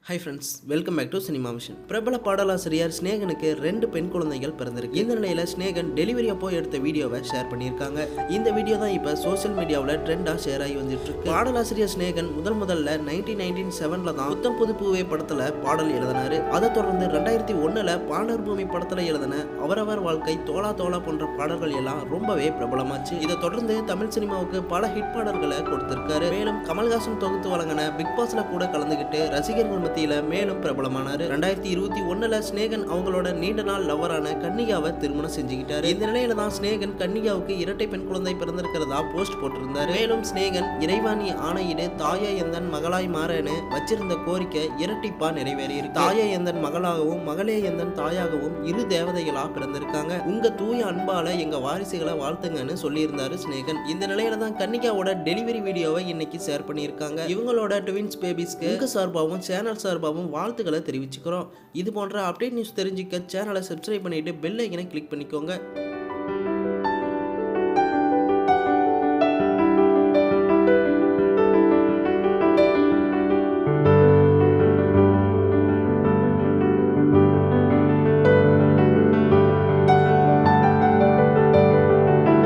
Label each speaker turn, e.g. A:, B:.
A: High friends, welcome back to cinema mission. பிரபல பாடலாசிரியர் ஸ்நேகனுக்கு 2 பெண் குழந்தைகள் பிறந்திருக்கு. இந்த நிலையில ஸ்நேகன் டெலிவரி அப்போ எடுத்த வீடியோவை ஷேர் பண்ணியிருக்காங்க. இந்த வீடியோ தான் இப்போ சோஷியல் மீடியாவில் ட்ரெண்டாக ஷேர் ஆகி வந்துட்டு இருக்கு. பாடலாசிரியர் ஸ்நேகன் முதல்ல 1997 தான் புத்தம் புது பூவே படத்துல பாடல் எழுதினாரு. அதை தொடர்ந்து 2001 பாண்டவர் பூமி படத்துல எழுதின அவரவர் வாழ்க்கை, தோளா தோளா போன்ற பாடல்கள் எல்லாம் ரொம்பவே பிரபலமாச்சு. இதை தொடர்ந்து தமிழ் சினிமாவுக்கு பல ஹிட் பாடல்களை கொடுத்திருக்காரு. மேலும் கமல்ஹாசன் தொகுத்து வழங்கின பிக் பாஸ்ல கூட கலந்துகிட்டு ரசிகர்கள் மேலும் பிரபலமானாரு. 2021 ஸ்நேகன் அவங்களோட நீண்ட நாள் லவ்வரான கன்னிகாவை திருமணம் செஞ்சுக்கிட்டாரு. இந்த நிலையில தான் ஸ்நேகன் கன்னிகாவுக்கு இரட்டை பெண் குழந்தை பிறந்திருக்கிறதா போஸ்ட் போட்டிருந்தாரு. மேலும் ஸ்நேகன் இறைவாணி ஆணையிடு தாயா எந்தன் மகளாய் மாறன்னு வச்சிருந்த கோரிக்கை இரட்டிப்பா நிறைவேறியிருக்கு. தாயா எந்தன் மகளாகவும் மகளே எந்தன் தாயாகவும் இரு தேவதைகளா பிறந்திருக்காங்க. உங்க தூய அன்பால எங்க வாரிசுகளை வாழ்த்துங்கன்னு சொல்லியிருந்தாரு ஸ்நேகன். இந்த நிலையில தான் கன்னிகாவோட டெலிவரி வீடியோவை இன்னைக்கு ஷேர் பண்ணியிருக்காங்க. இவங்களோட ட்வின்ஸ் பேபிஸ்க்கு உங்க சார்பாகவும் சேனல் சார்பாகவும் வாழ்த்துக்களை தெரிவிச்சுக்கிறோம். இது போன்ற அப்டேட் நியூஸ் தெரிஞ்சுக்க சேனலை சப்ஸ்கிரைப் பண்ணிட்டு பெல் ஐக்கனை கிளிக் பண்ணிக்கோங்க.